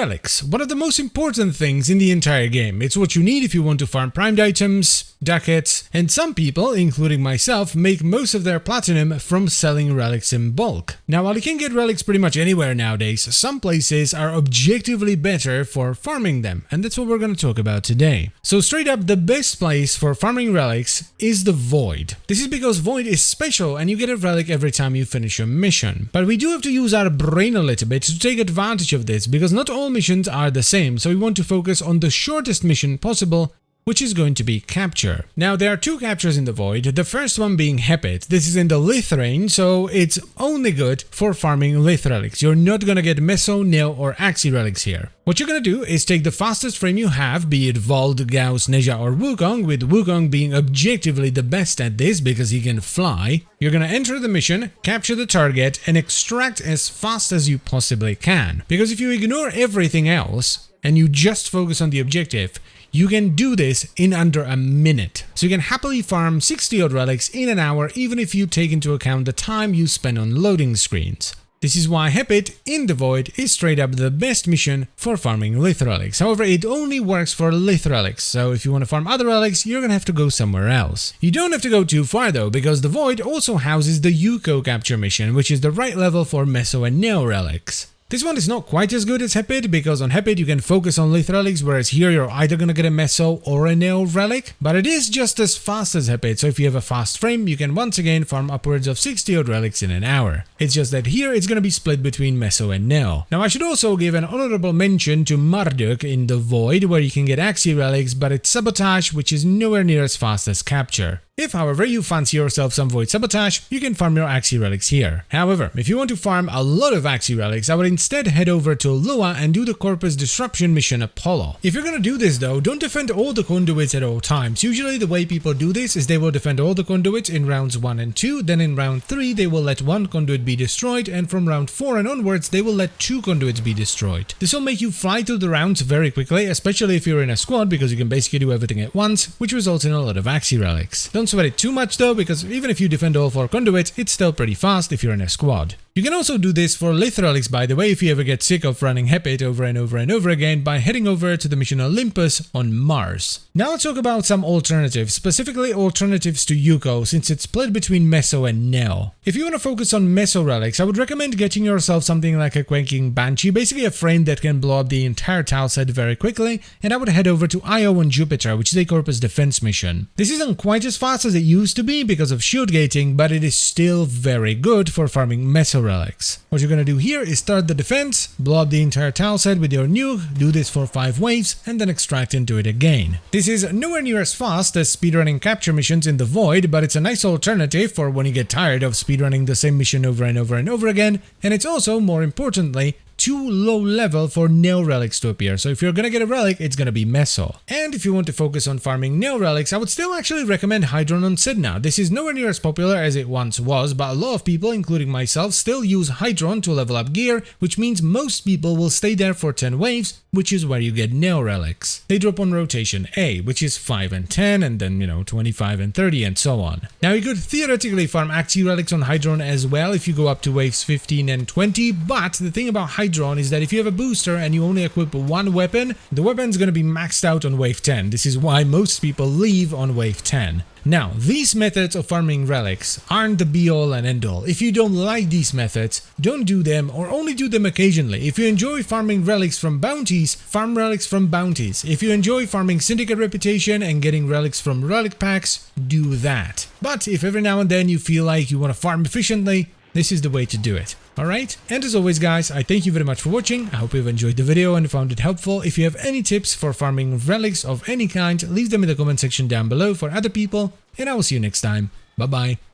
relics, one of the most important things in the entire game. It's what you need if you want to farm primed items, ducats, and some people, including myself, make most of their platinum from selling relics in bulk. Now, while you can get relics pretty much anywhere nowadays, some places are objectively better for farming them, and that's what we're going to talk about today. So straight up, the best place for farming relics is the Void. This is because Void is special and you get a relic every time you finish a mission. But we do have to use our brain a little bit to take advantage of this, because not all missions are the same, so we want to focus on the shortest mission possible, which is going to be capture. Now, there are two captures in the Void, the first one being Hepit. This is in the Lith range, so it's only good for farming Lith relics. You're not gonna get Meso, Neo, or Axi relics here. What you're gonna do is take the fastest frame you have, be it Vald, Gauss, Neja, or Wukong, with Wukong being objectively the best at this because he can fly. You're gonna enter the mission, capture the target, and extract as fast as you possibly can. Because if you ignore everything else, and you just focus on the objective, you can do this in under a minute. So you can happily farm 60 odd relics in an hour, even if you take into account the time you spend on loading screens. This is why Hepit in the Void is straight up the best mission for farming Lith relics. However, it only works for Lith relics, so if you want to farm other relics, you're gonna have to go somewhere else. You don't have to go too far though, because the Void also houses the Yuko capture mission, which is the right level for Meso and Neo relics. This one is not quite as good as Hepit, because on Hepit you can focus on Lith relics, whereas here you're either gonna get a Meso or a Neo relic, but it is just as fast as Hepit, so if you have a fast frame, you can once again farm upwards of 60 odd relics in an hour. It's just that here it's gonna be split between Meso and Neo. Now I should also give an honorable mention to Marduk in the Void, where you can get Axi relics, but it's Sabotage, which is nowhere near as fast as Capture. If, however, you fancy yourself some Void Sabotage, you can farm your Axi relics here. However, if you want to farm a lot of Axi relics, I would instead head over to Lua and do the Corpus Disruption mission Apollo. If you're gonna do this though, don't defend all the conduits at all times. Usually the way people do this is they will defend all the conduits in rounds 1 and 2, then in round 3 they will let one conduit be destroyed, and from round 4 and onwards they will let 2 conduits be destroyed. This will make you fly through the rounds very quickly, especially if you're in a squad, because you can basically do everything at once, which results in a lot of Axi relics. Don't sweat it too much though, because even if you defend all 4 conduits, it's still pretty fast if you're in a squad. You can also do this for Lith relics, by the way, if you ever get sick of running Hepit over and over and over again, by heading over to the mission Olympus on Mars. Now let's talk about some alternatives, specifically alternatives to Yuko, since it's split between Meso and Neo. If you want to focus on Meso relics, I would recommend getting yourself something like a Quaking Banshee, basically a frame that can blow up the entire tile set very quickly, and I would head over to Io on Jupiter, which is a Corpus defense mission. This isn't quite as fast as it used to be because of shield gating, but it is still very good for farming Meso relics. What you're gonna do here is start the defense, blow up the entire tile set with your nuke, do this for 5 waves, and then extract into it again. This is nowhere near as fast as speedrunning capture missions in the Void, but it's a nice alternative for when you get tired of speedrunning the same mission over and over and over again, and it's also, more importantly, too low level for Neo relics to appear, so if you're gonna get a relic, it's gonna be Meso. And if you want to focus on farming Neo relics, I would still actually recommend Hydron on Sidna. This is nowhere near as popular as it once was, but a lot of people, including myself, still use Hydron to level up gear, which means most people will stay there for 10 waves, which is where you get Neo relics. They drop on rotation A, which is 5 and 10, and then, 25 and 30, and so on. Now you could theoretically farm Axi relics on Hydron as well if you go up to waves 15 and 20, but the thing about Hydron is that if you have a booster and you only equip one weapon, the weapon's gonna be maxed out on wave 10. This is why most people leave on wave 10. Now, these methods of farming relics aren't the be-all and end-all. If you don't like these methods, don't do them or only do them occasionally. If you enjoy farming relics from bounties, farm relics from bounties. If you enjoy farming syndicate reputation and getting relics from relic packs, do that. But if every now and then you feel like you want to farm efficiently, this is the way to do it. Alright, and as always guys, I thank you very much for watching. I hope you've enjoyed the video and found it helpful. If you have any tips for farming relics of any kind, leave them in the comment section down below for other people, and I will see you next time. Bye bye.